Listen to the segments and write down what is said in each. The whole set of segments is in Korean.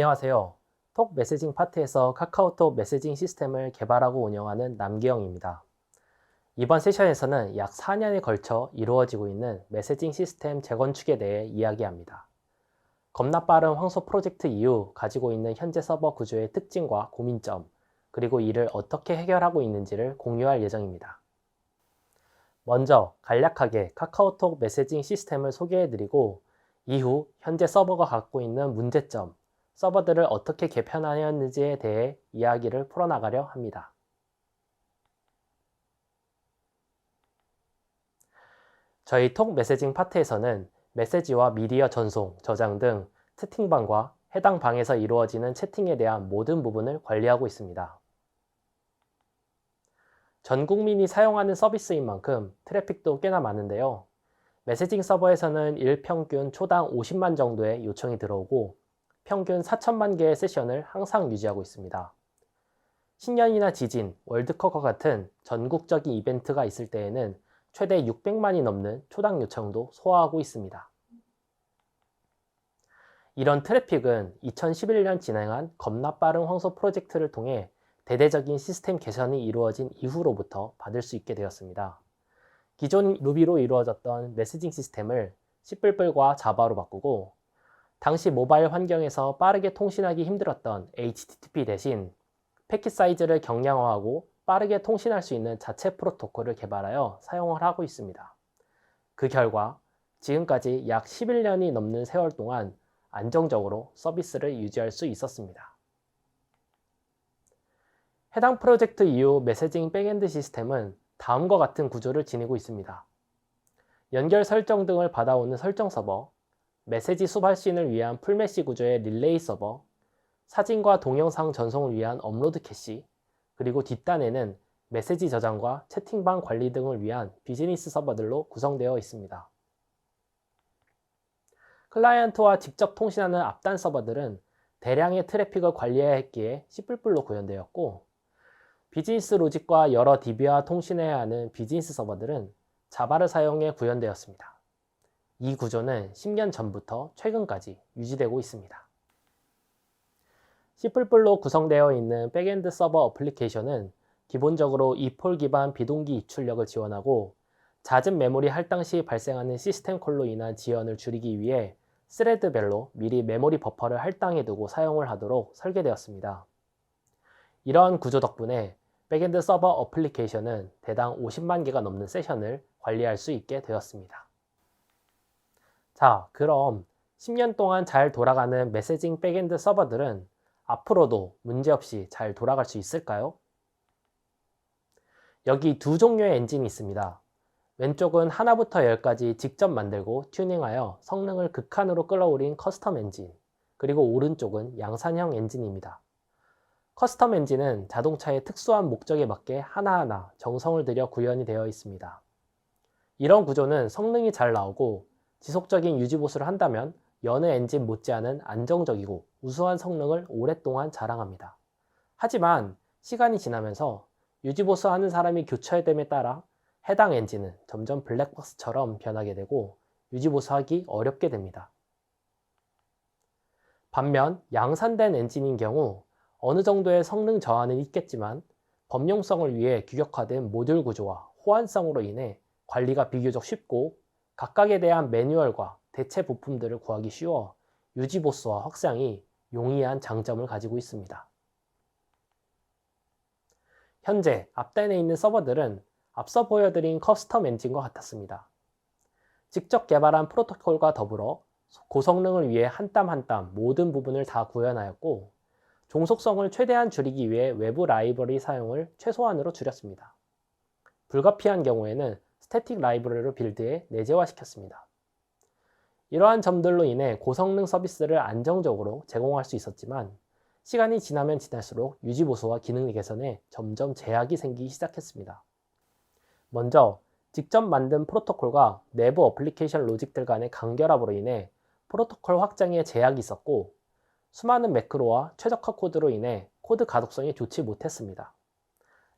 안녕하세요. 톡 메시징 파트에서 카카오톡 메시징 시스템을 개발하고 운영하는 남기영입니다. 이번 세션에서는 약 4년에 걸쳐 이루어지고 있는 메시징 시스템 재건축에 대해 이야기합니다. 겁나 빠른 황소 프로젝트 이후 가지고 있는 현재 서버 구조의 특징과 고민점, 그리고 이를 어떻게 해결하고 있는지를 공유할 예정입니다. 먼저 간략하게 카카오톡 메시징 시스템을 소개해드리고 이후 현재 서버가 갖고 있는 문제점, 서버들을 어떻게 개편하였는지에 대해 이야기를 풀어나가려 합니다. 저희 톡 메시징 파트에서는 메시지와 미디어 전송, 저장 등 채팅방과 해당 방에서 이루어지는 채팅에 대한 모든 부분을 관리하고 있습니다. 전 국민이 사용하는 서비스인 만큼 트래픽도 꽤나 많은데요. 메시징 서버에서는 일평균 초당 50만 정도의 요청이 들어오고 평균 4천만 개의 세션을 항상 유지하고 있습니다. 신년이나 지진, 월드컵과 같은 전국적인 이벤트가 있을 때에는 최대 600만이 넘는 초당 요청도 소화하고 있습니다. 이런 트래픽은 2011년 진행한 겁나 빠른 황소 프로젝트를 통해 대대적인 시스템 개선이 이루어진 이후로부터 받을 수 있게 되었습니다. 기존 루비로 이루어졌던 메시징 시스템을 C++과 자바로 바꾸고 당시 모바일 환경에서 빠르게 통신하기 힘들었던 HTTP 대신 패킷 사이즈를 경량화하고 빠르게 통신할 수 있는 자체 프로토콜을 개발하여 사용을 하고 있습니다. 그 결과 지금까지 약 11년이 넘는 세월 동안 안정적으로 서비스를 유지할 수 있었습니다. 해당 프로젝트 이후 메시징 백엔드 시스템은 다음과 같은 구조를 지니고 있습니다. 연결 설정 등을 받아오는 설정 서버, 메시지 수발신을 위한 풀메시 구조의 릴레이 서버, 사진과 동영상 전송을 위한 업로드 캐시, 그리고 뒷단에는 메시지 저장과 채팅방 관리 등을 위한 비즈니스 서버들로 구성되어 있습니다. 클라이언트와 직접 통신하는 앞단 서버들은 대량의 트래픽을 관리해야 했기에 C++로 구현되었고, 비즈니스 로직과 여러 DB와 통신해야 하는 비즈니스 서버들은 자바를 사용해 구현되었습니다. 이 구조는 10년 전부터 최근까지 유지되고 있습니다. C++로 구성되어 있는 백엔드 서버 어플리케이션은 기본적으로 e폴 기반 비동기 입출력을 지원하고 잦은 메모리 할당 시 발생하는 시스템 콜로 인한 지연을 줄이기 위해 스레드별로 미리 메모리 버퍼를 할당해 두고 사용을 하도록 설계되었습니다. 이러한 구조 덕분에 백엔드 서버 어플리케이션은 대당 50만 개가 넘는 세션을 관리할 수 있게 되었습니다. 자, 그럼 10년 동안 잘 돌아가는 메시징 백엔드 서버들은 앞으로도 문제없이 잘 돌아갈 수 있을까요? 여기 두 종류의 엔진이 있습니다. 왼쪽은 하나부터 10까지 직접 만들고 튜닝하여 성능을 극한으로 끌어올린 커스텀 엔진, 그리고 오른쪽은 양산형 엔진입니다. 커스텀 엔진은 자동차의 특수한 목적에 맞게 하나하나 정성을 들여 구현이 되어 있습니다. 이런 구조는 성능이 잘 나오고 지속적인 유지보수를 한다면 여느 엔진 못지않은 안정적이고 우수한 성능을 오랫동안 자랑합니다. 하지만 시간이 지나면서 유지보수하는 사람이 교체됨에 따라 해당 엔진은 점점 블랙박스처럼 변하게 되고 유지보수하기 어렵게 됩니다. 반면 양산된 엔진인 경우 어느 정도의 성능 저하는 있겠지만 범용성을 위해 규격화된 모듈 구조와 호환성으로 인해 관리가 비교적 쉽고 각각에 대한 매뉴얼과 대체 부품들을 구하기 쉬워 유지보수와 확장이 용이한 장점을 가지고 있습니다. 현재 앞단에 있는 서버들은 앞서 보여드린 커스텀 엔진과 같았습니다. 직접 개발한 프로토콜과 더불어 고성능을 위해 한 땀 한 땀 모든 부분을 다 구현하였고 종속성을 최대한 줄이기 위해 외부 라이브러리 사용을 최소한으로 줄였습니다. 불가피한 경우에는 스태틱 라이브러리로 빌드에 내재화시켰습니다. 이러한 점들로 인해 고성능 서비스를 안정적으로 제공할 수 있었지만 시간이 지나면 지날수록 유지보수와 기능 개선에 점점 제약이 생기기 시작했습니다. 먼저 직접 만든 프로토콜과 내부 어플리케이션 로직들 간의 간결합으로 인해 프로토콜 확장에 제약이 있었고 수많은 매크로와 최적화 코드로 인해 코드 가독성이 좋지 못했습니다.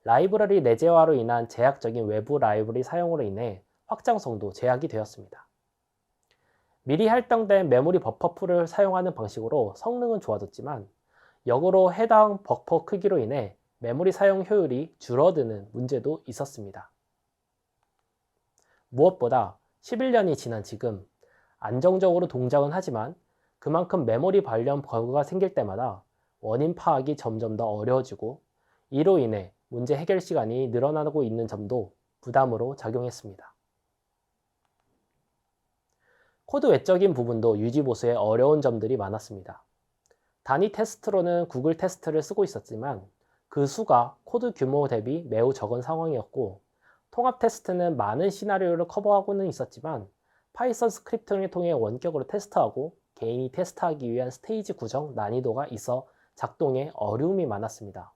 라이브러리 내재화로 인한 제약적인 외부 라이브러리 사용으로 인해 확장성도 제약이 되었습니다. 미리 할당된 메모리 버퍼 풀을 사용하는 방식으로 성능은 좋아졌지만 역으로 해당 버퍼 크기로 인해 메모리 사용 효율이 줄어드는 문제도 있었습니다. 무엇보다 11년이 지난 지금 안정적으로 동작은 하지만 그만큼 메모리 관련 버그가 생길 때마다 원인 파악이 점점 더 어려워지고 이로 인해 문제 해결 시간이 늘어나고 있는 점도 부담으로 작용했습니다. 코드 외적인 부분도 유지 보수에 어려운 점들이 많았습니다. 단위 테스트로는 구글 테스트를 쓰고 있었지만 그 수가 코드 규모 대비 매우 적은 상황이었고 통합 테스트는 많은 시나리오를 커버하고는 있었지만 파이썬 스크립팅을 통해 원격으로 테스트하고 개인이 테스트하기 위한 스테이지 구정 난이도가 있어 작동에 어려움이 많았습니다.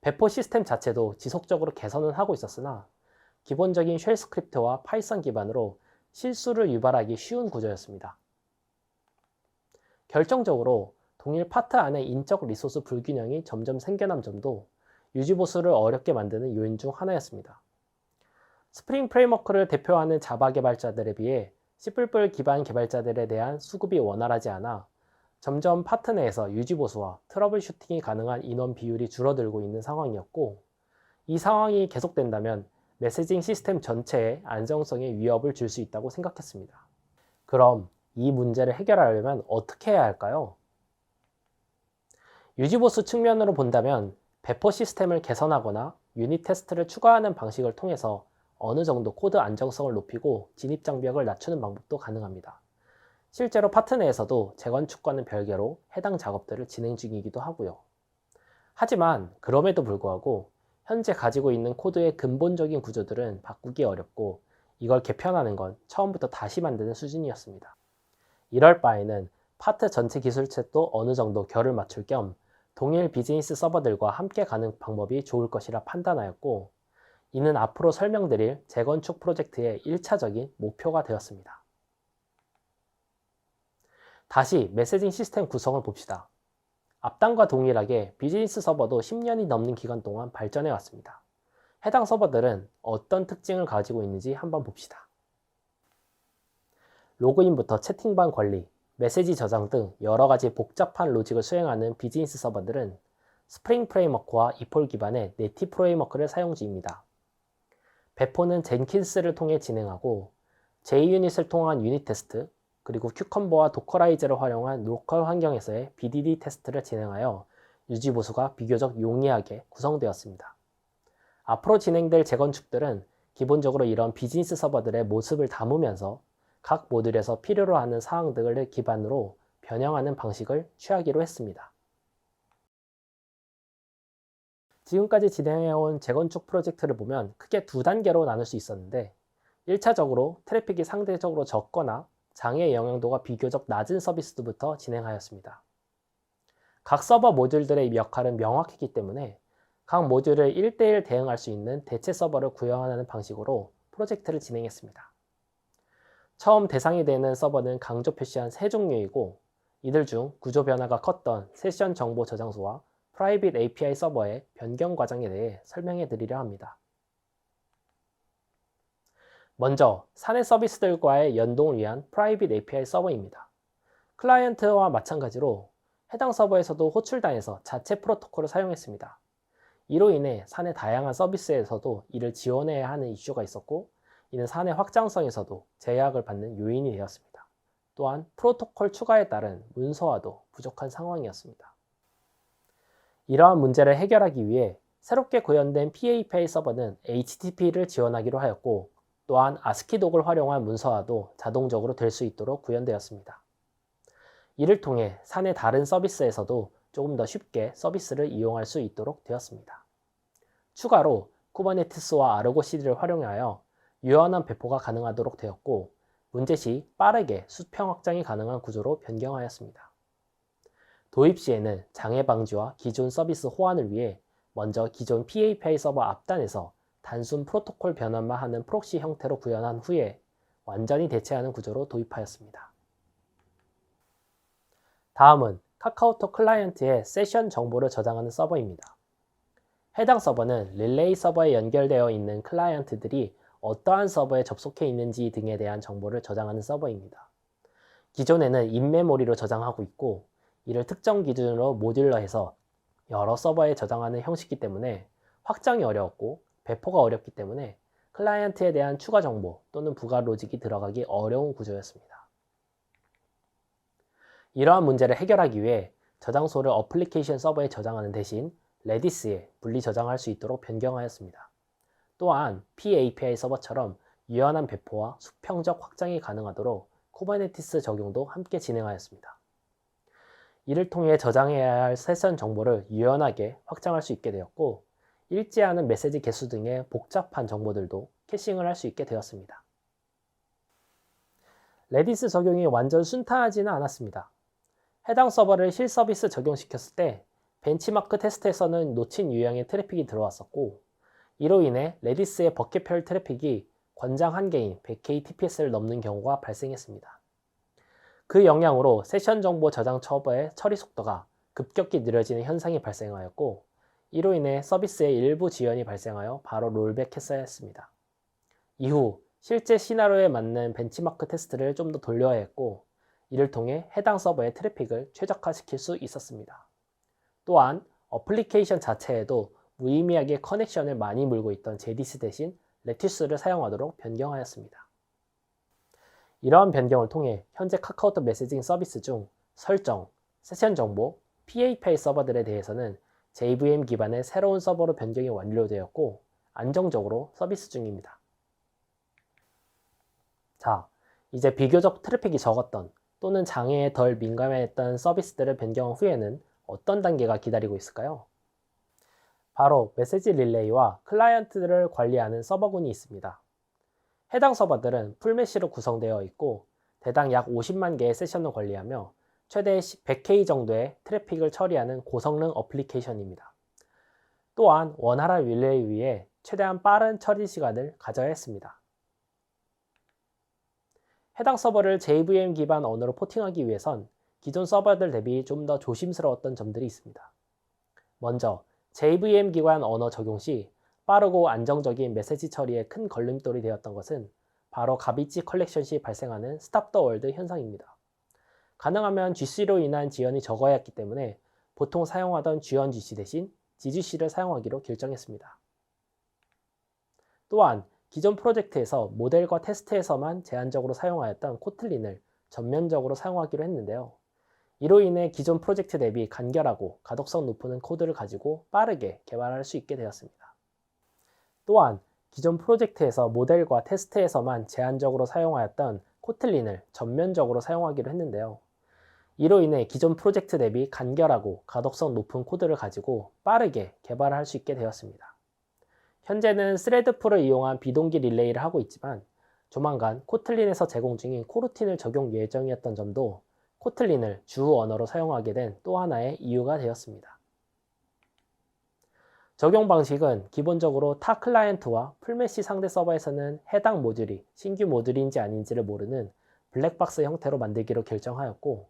배포 시스템 자체도 지속적으로 개선은 하고 있었으나 기본적인 쉘 스크립트와 파이썬 기반으로 실수를 유발하기 쉬운 구조였습니다. 결정적으로 동일 파트 안에 인적 리소스 불균형이 점점 생겨난 점도 유지보수를 어렵게 만드는 요인 중 하나였습니다. 스프링 프레임워크를 대표하는 자바 개발자들에 비해 C++ 기반 개발자들에 대한 수급이 원활하지 않아 점점 파트 내에서 유지보수와 트러블 슈팅이 가능한 인원 비율이 줄어들고 있는 상황이었고 이 상황이 계속된다면 메시징 시스템 전체의 안정성에 위협을 줄 수 있다고 생각했습니다. 그럼 이 문제를 해결하려면 어떻게 해야 할까요? 유지보수 측면으로 본다면 배포 시스템을 개선하거나 유닛 테스트를 추가하는 방식을 통해서 어느 정도 코드 안정성을 높이고 진입 장벽을 낮추는 방법도 가능합니다. 실제로 파트 내에서도 재건축과는 별개로 해당 작업들을 진행 중이기도 하고요. 하지만 그럼에도 불구하고 현재 가지고 있는 코드의 근본적인 구조들은 바꾸기 어렵고 이걸 개편하는 건 처음부터 다시 만드는 수준이었습니다. 이럴 바에는 파트 전체 기술책도 어느 정도 결을 맞출 겸 동일 비즈니스 서버들과 함께 가는 방법이 좋을 것이라 판단하였고 이는 앞으로 설명드릴 재건축 프로젝트의 1차적인 목표가 되었습니다. 다시 메시징 시스템 구성을 봅시다. 앞단과 동일하게 비즈니스 서버도 10년이 넘는 기간 동안 발전해 왔습니다. 해당 서버들은 어떤 특징을 가지고 있는지 한번 봅시다. 로그인부터 채팅방 관리, 메시지 저장 등 여러 가지 복잡한 로직을 수행하는 비즈니스 서버들은 스프링 프레임워크와 이폴 기반의 네티 프레임워크를 사용 중입니다. 배포는 젠킨스를 통해 진행하고 JUnit을 통한 유닛 테스트, 그리고 큐컴버와 도커라이즈를 활용한 로컬 환경에서의 BDD 테스트를 진행하여 유지 보수가 비교적 용이하게 구성되었습니다. 앞으로 진행될 재건축들은 기본적으로 이런 비즈니스 서버들의 모습을 담으면서 각 모듈에서 필요로 하는 사항들을 기반으로 변형하는 방식을 취하기로 했습니다. 지금까지 진행해온 재건축 프로젝트를 보면 크게 두 단계로 나눌 수 있었는데 1차적으로 트래픽이 상대적으로 적거나 장애 영향도가 비교적 낮은 서비스부터 진행하였습니다. 각 서버 모듈들의 역할은 명확했기 때문에 각 모듈을 1대1 대응할 수 있는 대체 서버를 구현하는 방식으로 프로젝트를 진행했습니다. 처음 대상이 되는 서버는 강조 표시한 세 종류이고 이들 중 구조 변화가 컸던 세션 정보 저장소와 프라이빗 API 서버의 변경 과정에 대해 설명해 드리려 합니다. 먼저 사내 서비스들과의 연동을 위한 프라이빗 API 서버입니다. 클라이언트와 마찬가지로 해당 서버에서도 호출단에서 자체 프로토콜을 사용했습니다. 이로 인해 사내 다양한 서비스에서도 이를 지원해야 하는 이슈가 있었고 이는 사내 확장성에서도 제약을 받는 요인이 되었습니다. 또한 프로토콜 추가에 따른 문서화도 부족한 상황이었습니다. 이러한 문제를 해결하기 위해 새롭게 구현된 PAPI 서버는 HTTP를 지원하기로 하였고 또한 아스키독을 활용한 문서화도 자동적으로 될 수 있도록 구현되었습니다. 이를 통해 사내 다른 서비스에서도 조금 더 쉽게 서비스를 이용할 수 있도록 되었습니다. 추가로 쿠버네티스와 아르고 CD를 활용하여 유연한 배포가 가능하도록 되었고 문제 시 빠르게 수평 확장이 가능한 구조로 변경하였습니다. 도입 시에는 장애 방지와 기존 서비스 호환을 위해 먼저 기존 PAPI 서버 앞단에서 단순 프로토콜 변환만 하는 프록시 형태로 구현한 후에 완전히 대체하는 구조로 도입하였습니다. 다음은 카카오톡 클라이언트의 세션 정보를 저장하는 서버입니다. 해당 서버는 릴레이 서버에 연결되어 있는 클라이언트들이 어떠한 서버에 접속해 있는지 등에 대한 정보를 저장하는 서버입니다. 기존에는 인메모리로 저장하고 있고 이를 특정 기준으로 모듈러해서 여러 서버에 저장하는 형식이기 때문에 확장이 어려웠고 배포가 어렵기 때문에 클라이언트에 대한 추가 정보 또는 부가 로직이 들어가기 어려운 구조였습니다. 이러한 문제를 해결하기 위해 저장소를 어플리케이션 서버에 저장하는 대신 레디스에 분리 저장할 수 있도록 변경하였습니다. 또한 PAPI 서버처럼 유연한 배포와 수평적 확장이 가능하도록 쿠버네티스 적용도 함께 진행하였습니다. 이를 통해 저장해야 할 세션 정보를 유연하게 확장할 수 있게 되었고 읽지 않은 메시지 개수 등의 복잡한 정보들도 캐싱을 할 수 있게 되었습니다. 레디스 적용이 완전 순탄하지는 않았습니다. 해당 서버를 실서비스 적용시켰을 때 벤치마크 테스트에서는 놓친 유형의 트래픽이 들어왔었고 이로 인해 레디스의 버켓별 트래픽이 권장 한계인 100K TPS를 넘는 경우가 발생했습니다. 그 영향으로 세션 정보 저장 서버의 처리 속도가 급격히 느려지는 현상이 발생하였고 이로 인해 서비스의 일부 지연이 발생하여 바로 롤백했어야 했습니다. 이후 실제 시나리오에 맞는 벤치마크 테스트를 좀 더 돌려야 했고 이를 통해 해당 서버의 트래픽을 최적화시킬 수 있었습니다. 또한 어플리케이션 자체에도 무의미하게 커넥션을 많이 물고 있던 제디스 대신 레티스를 사용하도록 변경하였습니다. 이러한 변경을 통해 현재 카카오톡 메시징 서비스 중 설정, 세션 정보, PAPI 서버들에 대해서는 JVM 기반의 새로운 서버로 변경이 완료되었고 안정적으로 서비스 중입니다. 자, 이제 비교적 트래픽이 적었던 또는 장애에 덜 민감했던 서비스들을 변경한 후에는 어떤 단계가 기다리고 있을까요? 바로 메시지 릴레이와 클라이언트들을 관리하는 서버군이 있습니다. 해당 서버들은 풀메시로 구성되어 있고 대당 약 50만 개의 세션을 관리하며 최대 100K 정도의 트래픽을 처리하는 고성능 어플리케이션입니다. 또한 원활한 릴레이 위해 최대한 빠른 처리 시간을 가져야 했습니다. 해당 서버를 JVM 기반 언어로 포팅하기 위해선 기존 서버들 대비 좀 더 조심스러웠던 점들이 있습니다. 먼저 JVM 기반 언어 적용 시 빠르고 안정적인 메시지 처리에 큰 걸림돌이 되었던 것은 바로 가비지 컬렉션 시 발생하는 스탑 더 월드 현상입니다. 가능하면 GC로 인한 지연이 적어야 했기 때문에 보통 사용하던 G1 GC 대신 GGC를 사용하기로 결정했습니다. 또한 기존 프로젝트에서 모델과 테스트에서만 제한적으로 사용하였던 코틀린을 전면적으로 사용하기로 했는데요. 이로 인해 기존 프로젝트 대비 간결하고 가독성 높은 코드를 가지고 빠르게 개발할 수 있게 되었습니다. 또한 기존 프로젝트에서 모델과 테스트에서만 제한적으로 사용하였던 코틀린을 전면적으로 사용하기로 했는데요. 이로 인해 기존 프로젝트 대비 간결하고 가독성 높은 코드를 가지고 빠르게 개발할 수 있게 되었습니다. 현재는 스레드풀을 이용한 비동기 릴레이를 하고 있지만 조만간 코틀린에서 제공 중인 코루틴을 적용 예정이었던 점도 코틀린을 주 언어로 사용하게 된 또 하나의 이유가 되었습니다. 적용 방식은 기본적으로 타 클라이언트와 풀메시 상대 서버에서는 해당 모듈이 신규 모듈인지 아닌지를 모르는 블랙박스 형태로 만들기로 결정하였고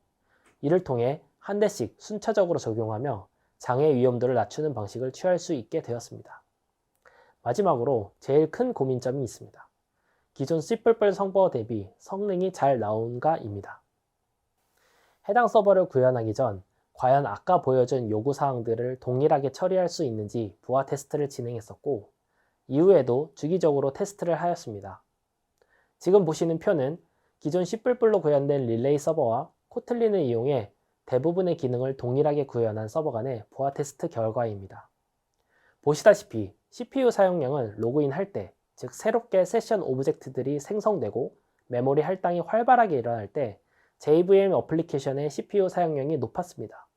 이를 통해 한 대씩 순차적으로 적용하며 장애 위험도를 낮추는 방식을 취할 수 있게 되었습니다. 마지막으로 제일 큰 고민점이 있습니다. 기존 C++ 서버 대비 성능이 잘 나온가입니다. 해당 서버를 구현하기 전 과연 아까 보여준 요구사항들을 동일하게 처리할 수 있는지 부하 테스트를 진행했었고 이후에도 주기적으로 테스트를 하였습니다. 지금 보시는 표는 기존 C++로 구현된 릴레이 서버와 코틀린을 이용해 대부분의 기능을 동일하게 구현한 서버 간의 부하 테스트 결과입니다. 보시다시피 CPU 사용량은 로그인할 때, 즉 새롭게 세션 오브젝트들이 생성되고 메모리 할당이 활발하게 일어날 때 JVM 어플리케이션의 CPU 사용량이 높았습니다.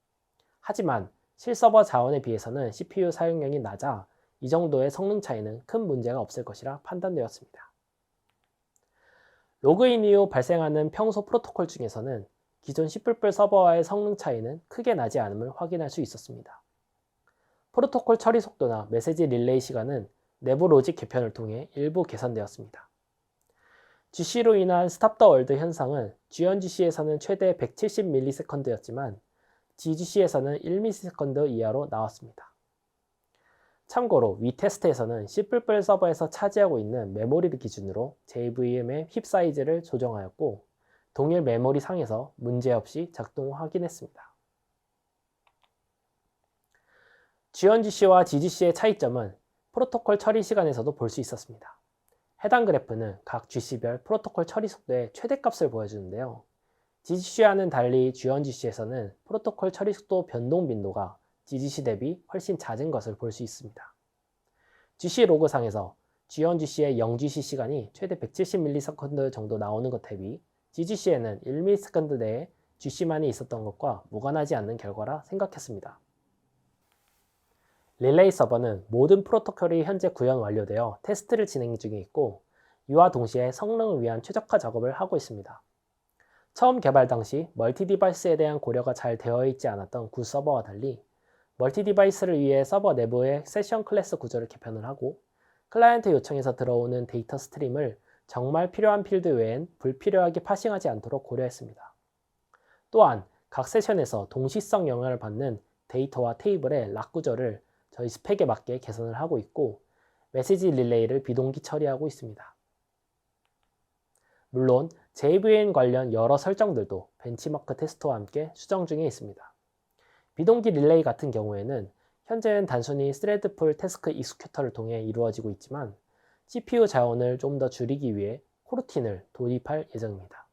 하지만 실서버 자원에 비해서는 CPU 사용량이 낮아 이 정도의 성능 차이는 큰 문제가 없을 것이라 판단되었습니다. 로그인 이후 발생하는 평소 프로토콜 중에서는 기존 C++ 서버와의 성능 차이는 크게 나지 않음을 확인할 수 있었습니다. 프로토콜 처리 속도나 메시지 릴레이 시간은 내부 로직 개편을 통해 일부 개선되었습니다. GC로 인한 스탑 더 월드 현상은 G1 GC에서는 최대 170ms였지만 GGC에서는 1ms 이하로 나왔습니다. 참고로 위 테스트에서는 C++ 서버에서 차지하고 있는 메모리를 기준으로 JVM의 힙 사이즈를 조정하였고 동일 메모리 상에서 문제없이 작동 확인했습니다. GONGC와 GGC의 차이점은 프로토콜 처리 시간에서도 볼 수 있었습니다. 해당 그래프는 각 GC별 프로토콜 처리 속도의 최대값을 보여주는데요. GGC와는 달리 GONGC에서는 프로토콜 처리 속도 변동 빈도가 GGC 대비 훨씬 잦은 것을 볼 수 있습니다. GC 로그상에서 GONGC의 0GC 시간이 최대 170ms 정도 나오는 것 대비 GGC에는 1ms 내에 GC만이 있었던 것과 무관하지 않는 결과라 생각했습니다. 릴레이 서버는 모든 프로토콜이 현재 구현 완료되어 테스트를 진행 중에 있고 이와 동시에 성능을 위한 최적화 작업을 하고 있습니다. 처음 개발 당시 멀티 디바이스에 대한 고려가 잘 되어 있지 않았던 구 서버와 달리 멀티 디바이스를 위해 서버 내부의 세션 클래스 구조를 개편을 하고 클라이언트 요청에서 들어오는 데이터 스트림을 정말 필요한 필드 외엔 불필요하게 파싱하지 않도록 고려했습니다. 또한 각 세션에서 동시성 영향을 받는 데이터와 테이블의 락 구조를 저희 스펙에 맞게 개선을 하고 있고 메시지 릴레이를 비동기 처리하고 있습니다. 물론 JVM 관련 여러 설정들도 벤치마크 테스트와 함께 수정 중에 있습니다. 비동기 릴레이 같은 경우에는 현재는 단순히 스레드풀 태스크 익스큐터를 통해 이루어지고 있지만 CPU 자원을 좀 더 줄이기 위해 코르틴을 도입할 예정입니다.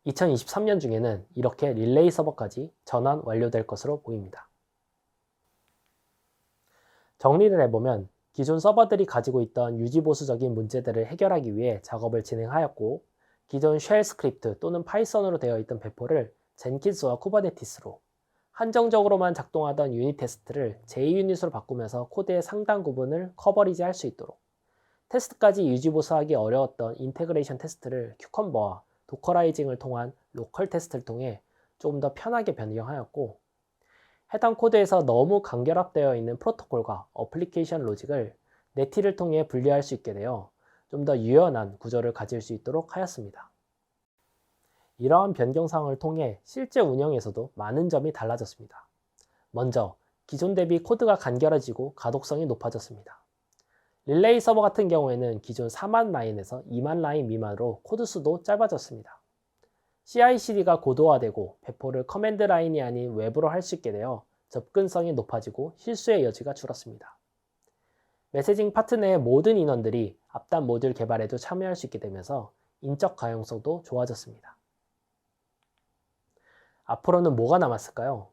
2023년 중에는 이렇게 릴레이 서버까지 전환 완료될 것으로 보입니다. 정리를 해보면 기존 서버들이 가지고 있던 유지보수적인 문제들을 해결하기 위해 작업을 진행하였고 기존 쉘 스크립트 또는 파이썬으로 되어 있던 배포를 젠킨스와 쿠버네티스로 한정적으로만 작동하던 유닛 테스트를 JUnit으로 바꾸면서 코드의 상당 부분을 커버리지 할 수 있도록 테스트까지 유지보수하기 어려웠던 인테그레이션 테스트를 큐컴버와 도커라이징을 통한 로컬 테스트를 통해 조금 더 편하게 변경하였고 해당 코드에서 너무 간결합되어 있는 프로토콜과 어플리케이션 로직을 네티를 통해 분리할 수 있게 되어 좀 더 유연한 구조를 가질 수 있도록 하였습니다. 이러한 변경사항을 통해 실제 운영에서도 많은 점이 달라졌습니다. 먼저 기존 대비 코드가 간결해지고 가독성이 높아졌습니다. 릴레이 서버 같은 경우에는 기존 4만 라인에서 2만 라인 미만으로 코드 수도 짧아졌습니다. CI/CD가 고도화되고 배포를 커맨드 라인이 아닌 웹으로 할 수 있게 되어 접근성이 높아지고 실수의 여지가 줄었습니다. 메시징 파트 내의 모든 인원들이 앞단 모듈 개발에도 참여할 수 있게 되면서 인적 가용성도 좋아졌습니다. 앞으로는 뭐가 남았을까요?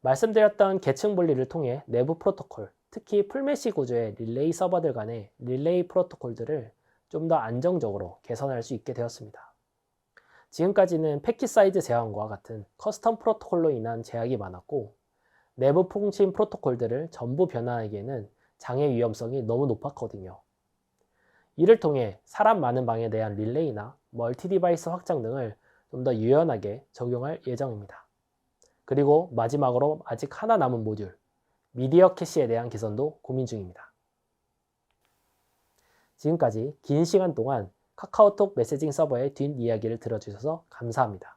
말씀드렸던 계층 분리를 통해 내부 프로토콜, 특히 풀메시 구조의 릴레이 서버들 간의 릴레이 프로토콜들을 좀 더 안정적으로 개선할 수 있게 되었습니다. 지금까지는 패킷 사이즈 제한과 같은 커스텀 프로토콜로 인한 제약이 많았고 내부 통신 프로토콜들을 전부 변환하기에는 장애 위험성이 너무 높았거든요. 이를 통해 사람 많은 방에 대한 릴레이나 멀티 디바이스 확장 등을 좀 더 유연하게 적용할 예정입니다. 그리고 마지막으로 아직 하나 남은 모듈, 미디어 캐시에 대한 개선도 고민 중입니다. 지금까지 긴 시간 동안 카카오톡 메시징 서버의 뒷이야기를 들어주셔서 감사합니다.